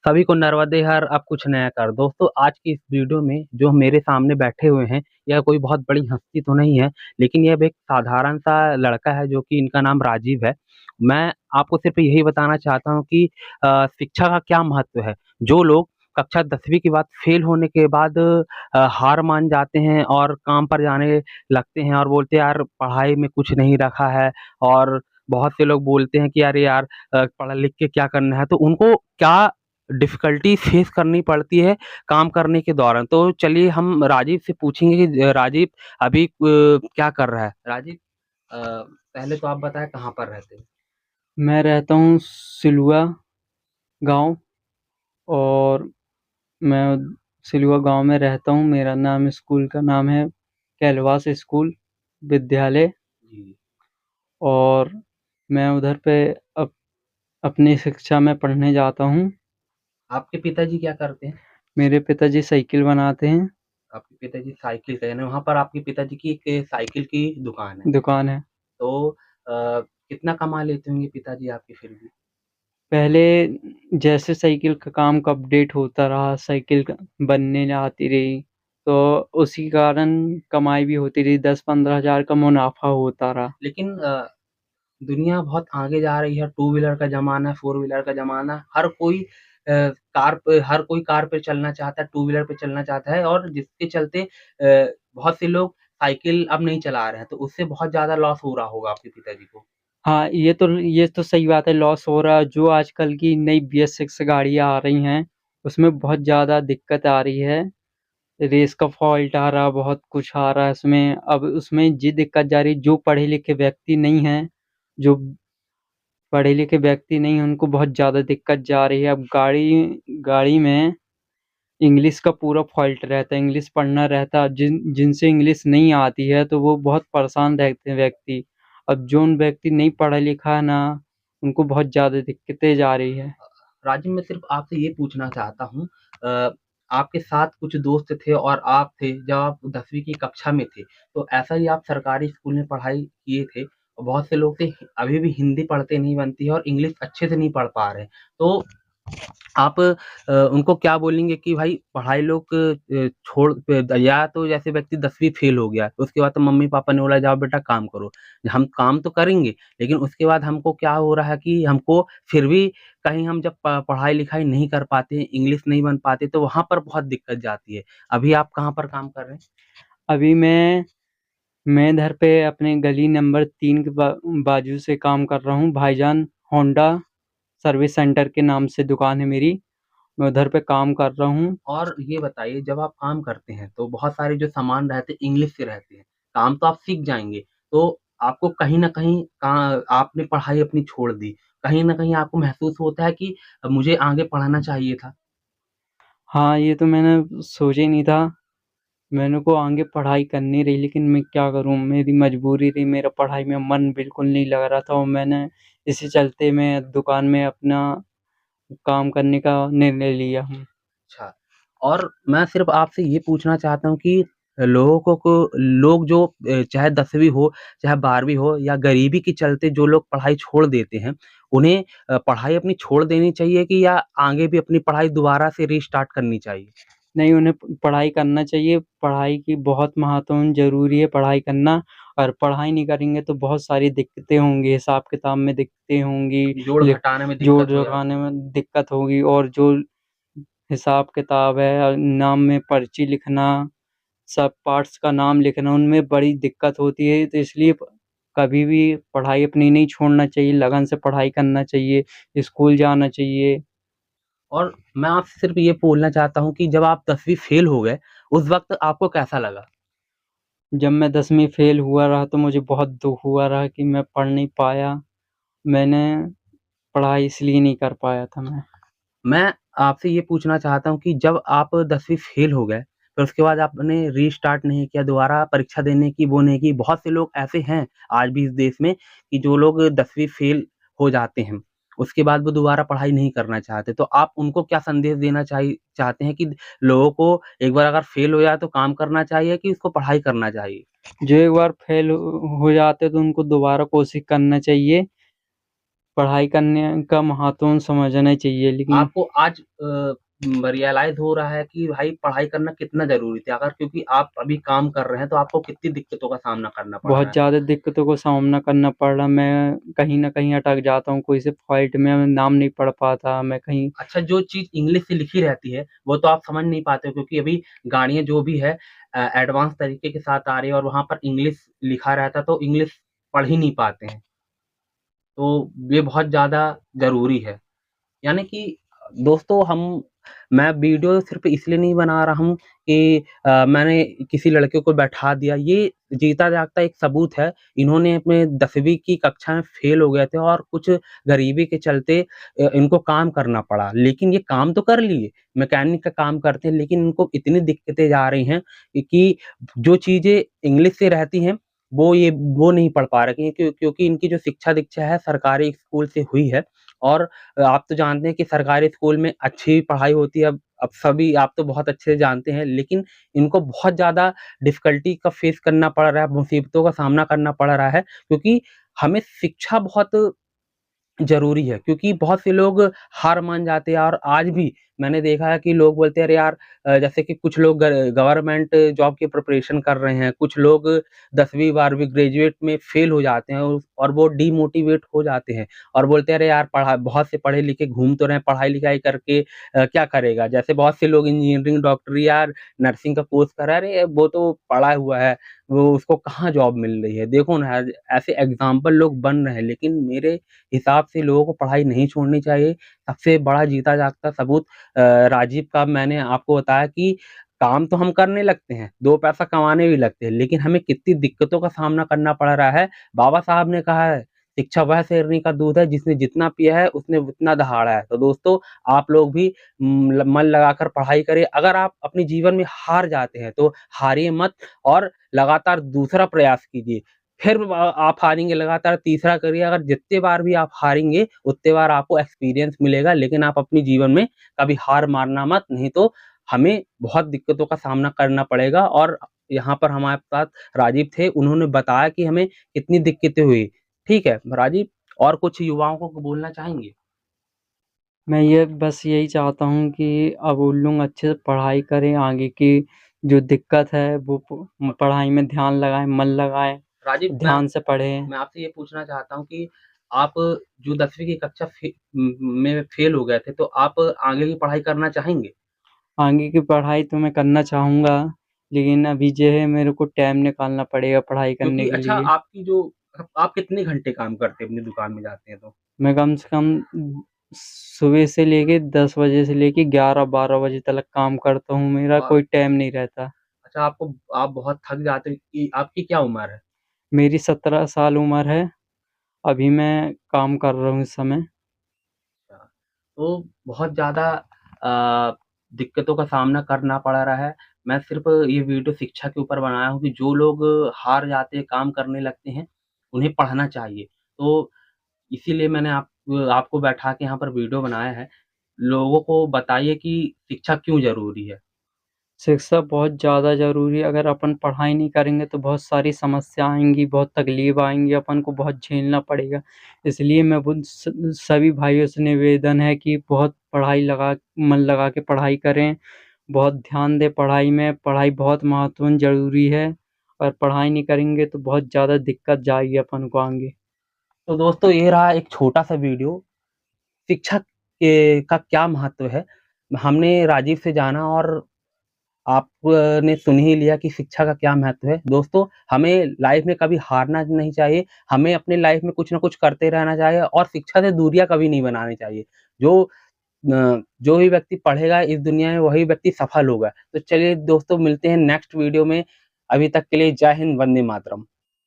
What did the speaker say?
सभी को नर्मदे हर अब कुछ नया कर। दोस्तों, आज की इस वीडियो में जो मेरे सामने बैठे हुए हैं, यह कोई बहुत बड़ी हस्ती तो नहीं है, लेकिन यह एक साधारण सा लड़का है जो कि इनका नाम राजीव है। मैं आपको सिर्फ यही बताना चाहता हूँ कि शिक्षा का क्या महत्व है। जो लोग कक्षा 10वीं के बाद फेल होने के बाद हार मान जाते हैं और काम पर जाने लगते हैं और बोलते हैं यार पढ़ाई में कुछ नहीं रखा है, और बहुत से लोग बोलते हैं कि अरे यार पढ़ लिख के क्या करना है, तो उनको क्या डिफ़िकल्टी फेस करनी पड़ती है काम करने के दौरान। तो चलिए हम राजीव से पूछेंगे कि राजीव अभी क्या कर रहा है? राजीव, पहले तो आप बताएँ कहाँ पर रहते हैं? मैं रहता हूँ सिलुआ गाँव। और मैं सिलुआ गाँव में रहता हूँ। मेरा नाम स्कूल का नाम है कैलवास स्कूल विद्यालय। जी। और मैं उधर पे अप अपनी शिक्षा में पढ़ने जाता हूँ। आपके पिताजी क्या करते हैं? मेरे पिताजी साइकिल बनाते हैं, आपके पिताजी साइकिल का यानी वहाँ पर आपके पिताजी की एक साइकिल की दुकान है। दुकान है। तो कितना कमा लेते होंगे पिताजी आपके फिर भी? पहले जैसे साइकिल का काम का अपडेट होता रहा, साइकिल बनने आती रही, तो उसी कारण कमाई भी होती रही, 10-15 हज़ार का मुनाफा होता रहा। लेकिन दुनिया बहुत आगे जा रही है, टू व्हीलर का ज़माना है, फोर व्हीलर का ज़माना है। हर कोई कार पे चलना चाहता है, टू व्हीलर पे चलना चाहता है, और जिसके चलते बहुत से लोग साइकिल अब नहीं चला रहे हैं, तो उससे बहुत ज़्यादा लॉस हो रहा होगा आपके पिताजी को। हाँ, ये तो सही बात है, लॉस हो रहा है। जो आजकल की नई BS6 गाड़ियाँ आ रही हैं, उसमें बहुत ज़्यादा दिक्कत आ रही है। रेस का फ़ॉल्ट आ रहा है, बहुत कुछ आ रहा है उसमें। अब उसमें ये दिक्कत जा रही है, जो पढ़े-लिखे व्यक्ति नहीं हैं, जो पढ़े-लिखे व्यक्ति नहीं हैं, उनको बहुत ज़्यादा दिक्कत जा रही है। अब गाड़ी गाड़ी में इंग्लिश का पूरा फ़ॉल्ट रहता है, इंग्लिश पढ़ना रहता है। जिनसे इंग्लिश नहीं आती है, तो वो बहुत परेशान रहते हैं व्यक्ति। अब जोन व्यक्ति नहीं पढ़ा-लिखा है ना, उनको बहुत ज़्यादा दिक्कतें जा रही है। राजीव, मैं सिर्फ़ आपसे ये पूछना चाहता हूँ, अ, आपके साथ कुछ दोस्त थे और आप थे जब आप 10वीं की कक्षा में थे, तो ऐसा ही आप सरकारी स्कूल में पढ़ाई किए थे, और बहुत से लोग थे अभी भी हिंदी पढ़ते नहीं बनती है और इंग्लिश अच्छे से नहीं पढ़ पा रहे हैं। तो आप उनको क्या बोलेंगे कि भाई पढ़ाई लोग छोड़ या तो जैसे व्यक्ति 10वीं फेल हो गया, उसके बाद तो मम्मी-पापा ने बोला जाओ बेटा काम करो। हम काम तो करेंगे, लेकिन उसके बाद हमको क्या हो रहा है कि हमको फिर भी कहीं हम जब प पढ़ाई-लिखाई नहीं कर पाते, इंग्लिश नहीं बन पाते, तो वहाँ पर बहुत दिक्कत जाती है। अभी आप कहाँ पर काम कर रहे हैं? अभी मैं इधर पे अपने गली नंबर 3 के बाजू से काम कर रहा हूँ। भाईजान होंडा सर्विस सेंटर के नाम से दुकान है मेरी। मैं उधर पे काम कर रहा हूँ। और ये बताइए, जब आप काम करते हैं तो बहुत सारे जो सामान रहते हैं इंग्लिश से रहते हैं। काम तो आप सीख जाएँगे, तो आपको कहीं न कहीं आपने पढ़ाई अपनी छोड़ दी। कहीं न कहीं आपको महसूस होता है कि मुझे आगे पढ़ना चाहिए था। हाँ, ये तो मैंने सोचा ही नहीं था। मैंने को आगे पढ़ाई करनी रही, लेकिन मैं क्या करूँ, मेरी मजबूरी थी। मेरा पढ़ाई में मन बिल्कुल नहीं लग रहा था, और मैंने इसी चलते मैं दुकान में अपना काम करने का निर्णय लिया हूँ। अच्छा, और मैं सिर्फ़ आपसे ये पूछना चाहता हूँ कि लोग जो चाहे 10वीं हो, चाहे 12वीं हो, या गरीबी के चलते जो लोग पढ़ाई छोड़ देते हैं, उन्हें पढ़ाई अपनी छोड़ देनी चाहिए कि या आगे भी अपनी पढ़ाई दोबारा से रीस्टार्ट करनी चाहिए? नहीं, उन्हें पढ़ाई करना चाहिए। पढ़ाई की बहुत महत्वपूर्ण ज़रूरी है पढ़ाई करना। और पढ़ाई नहीं करेंगे तो बहुत सारी दिक्कतें होंगी, हिसाब-किताब में दिक्कतें होंगी, जोड़-घटाने में दिक्कत हो जोड़-घटाने जाती है। में दिक्कत होगी, और जो हिसाब-किताब है, नाम में पर्ची लिखना, सब पार्ट्स का नाम लिखना, उनमें बड़ी दिक्कत होती है। तो इसलिए कभी भी पढ़ाई अपनी नहीं छोड़ना चाहिए, लगन से पढ़ाई करना चाहिए, स्कूल जाना चाहिए। और मैं आपसे सिर्फ़ ये बोलना चाहता हूँ कि जब आप 10वीं फ़ेल हो गए, उस वक़्त आपको कैसा लगा? जब मैं 10वीं फ़ेल हुआ रहा, तो मुझे बहुत दुःख हुआ रहा कि मैं पढ़ नहीं पाया। मैंने पढ़ाई इसलिए नहीं कर पाया था मैं। मैं आपसे ये पूछना चाहता हूँ कि जब आप 10वीं फ़ेल हो गए, फिर उसके बाद आपने रीस्टार्ट नहीं किया, दोबारा परीक्षा देने की वो नहीं की। बहुत से लोग ऐसे हैं आज भी इस देश में कि जो लोग 10वीं फ़ेल हो जाते हैं, उसके बाद वो दोबारा पढ़ाई नहीं करना चाहते। तो आप उनको क्या संदेश देना चाहते हैं कि लोगों को एक बार अगर फ़ेल हो जाए तो काम करना चाहिए कि उसको पढ़ाई करना चाहिए? जो एक बार फ़ेल हो जाते हैं, तो उनको दोबारा कोशिश करना चाहिए। पढ़ाई करने का महत्व समझना चाहिए, लेकिन आपको आज रियलाइज़ हो रहा है कि भाई पढ़ाई करना कितना ज़रूरी था? अगर क्योंकि आप अभी काम कर रहे हैं, तो आपको कितनी दिक्कतों का सामना करना पड़ बहुत रहा है? ज़्यादा दिक्कतों को सामना करना पड़ रहा। मैं कहीं न कहीं अटक जाता हूँ, कोई से फ़ॉल्ट में मैं नाम नहीं पढ़ पाता, मैं कहीं अच्छा, जो चीज़ इंग्लिश से लिखी रहती है, वो तो आप समझ नहीं पाते हो क्योंकि अभी गाड़ियाँ जो भी है एडवांस तरीके के साथ आ रही है और वहाँ पर इंग्लिश लिखा रहता है, तो इंग्लिश पढ़ ही नहीं पाते हैं। तो ये बहुत ज़्यादा ज़रूरी है। यानी कि दोस्तों मैं वीडियो सिर्फ़ इसलिए नहीं बना रहा हूँ कि मैंने किसी लड़के को बैठा दिया, ये जीता-जागता एक सबूत है। इन्होंने अपने 10वीं की कक्षा में फ़ेल हो गए थे और कुछ गरीबी के चलते इनको काम करना पड़ा। लेकिन ये काम तो कर लिए, मैकेनिक का काम करते हैं, लेकिन इनको इतनी दिक्कतें जा रही हैं कि जो चीज़ें इंग्लिश से रहती हैं, वो नहीं पढ़ पा रहे क्योंकि इनकी जो शिक्षा-दीक्षा है सरकारी स्कूल से हुई है और आप तो जानते हैं कि सरकारी स्कूल में अच्छी पढ़ाई होती है, अब सभी आप तो बहुत अच्छे से जानते हैं, लेकिन इनको बहुत ज़्यादा डिफ़िकल्टी का फ़ेस करना पड़ रहा है, मुसीबतों का सामना करना पड़ रहा है क्योंकि हमें शिक्षा बहुत ज़रूरी है क्योंकि बहुत से लोग हार मान जाते हैं और आज भी मैंने देखा है कि लोग बोलते हैं अरे यार जैसे कि कुछ लोग गवर्नमेंट जॉब की प्रिपरेशन कर रहे हैं, कुछ लोग 10वीं 12वीं ग्रेजुएट में फेल हो जाते हैं और वो डीमोटिवेट हो जाते हैं और बोलते हैं अरे यार पढ़ा बहुत से पढ़े लिखे घूम तो रहे हैं, पढ़ाई-लिखाई करके क्या करेगा? जैसे बहुत से लोग इंजीनियरिंग, डॉक्टरी या नर्सिंग का कोर्स कर रहा है, अरे वो तो पढ़ा हुआ है, वो उसको कहाँ जॉब मिल रही है? देखो ना यार ऐसे एग्ज़ाम्पल लोग बन रहे हैं, लेकिन मेरे हिसाब से लोगों को पढ़ाई नहीं छोड़नी चाहिए। सबसे बड़ा जीता-जागता सबूत राजीव का मैंने आपको बताया कि काम तो हम करने लगते हैं, 2 पैसा कमाने भी लगते हैं, लेकिन हमें कितनी दिक्कतों का सामना करना पड़ रहा है। बाबा साहब ने कहा है, शिक्षा वह शेरनी का दूध है जिसने जितना पिया है उसने उतना दहाड़ा है। तो दोस्तों आप लोग भी मन लगाकर पढ़ाई करें। अगर आप अपने जीवन में हार जाते हैं, तो हारिए मत और लगातार दूसरा प्रयास कीजिए। फिर आप हारेंगे लगातार तीसरा करिए, अगर जितने बार भी आप हारेंगे, उतने बार आपको एक्सपीरियंस मिलेगा, लेकिन आप अपने जीवन में कभी हार मानना मत, नहीं तो हमें बहुत दिक्कतों का सामना करना पड़ेगा और यहाँ पर हमारे साथ राजीव थे, उन्होंने बताया कि हमें कितनी दिक्कतें हुई। ठीक है, राजीव और कुछ युवाओं को बोलना चाहेंगे? मैं ये बस यही चाहता हूँ कि अब वो लोग अच्छे से पढ़ाई करें, आगे की जो दिक्कत है वो पढ़ाई में ध्यान लगाएँ, मन लगाएँ, राजीव ध्यान से पढ़ें। मैं आपसे ये पूछना चाहता हूँ कि आप जो 10वीं की कक्षा में फेल हो गए थे, तो आप आगे की पढ़ाई करना चाहेंगे? आगे की पढ़ाई तो मैं करना चाहूँगा, लेकिन अभी जो है मेरे को टाइम निकालना पड़ेगा पढ़ाई करने क्योंकि के अच्छा लिए। आपकी जो आप कितने घंटे काम करते हैं अपनी दुकान में जाते हैं तो? मैं कम से कम सुबह से लेके 10 बजे से लेके 11-12 बजे तक काम करता हूँ, मेरा और कोई टाइम नहीं रहता। अच्छा आप बहुत थक जाते हैं कि आपकी क्या उम्र है? मेरी 17 साल उम्र है, अभी मैं काम कर रहा हूँ इस समय। अच्छा, तो बहुत ज़्यादा दिक्कतों का सामना करना पड़ रहा है। मैं सिर्फ़ ये वीडियो शिक्षा के ऊपर बनाया हूँ कि जो लोग हार जाते हैं, काम करने लगते हैं, उन्हें पढ़ना चाहिए। तो इसीलिए मैंने आपको बैठा के यहाँ पर वीडियो बनाया है। लोगों को बताइए कि शिक्षा क्यों ज़रूरी है। शिक्षा बहुत ज़्यादा ज़रूरी है, अगर अपन पढ़ाई नहीं करेंगे तो बहुत सारी समस्या आएँगी, बहुत तकलीफ़ आएँगी, अपन को बहुत झेलना पड़ेगा। इसलिए मैं उन सभी भाइयों से निवेदन है कि बहुत मन लगा के पढ़ाई करें, बहुत ध्यान दें पढ़ाई में, पढ़ाई बहुत महत्वपूर्ण ज़रूरी है और पढ़ाई नहीं करेंगे तो बहुत ज़्यादा दिक्कत जाएगी अपन को आगे। तो दोस्तों ये रहा एक छोटा-सा वीडियो शिक्षा के का क्या महत्व है। हमने राजीव से जाना और आपने सुन ही लिया कि शिक्षा का क्या महत्व है। दोस्तों, हमें लाइफ़ में कभी हारना नहीं चाहिए, हमें अपनी लाइफ़ में कुछ न कुछ करते रहना चाहिए और शिक्षा से दूरियाँ कभी नहीं बनानी चाहिए। जो भी व्यक्ति पढ़ेगा इस दुनिया में वही व्यक्ति सफल होगा। तो चलिए दोस्तों मिलते हैं नेक्स्ट वीडियो में। अभी तक के लिए जय हिंद, वंदे मातरम।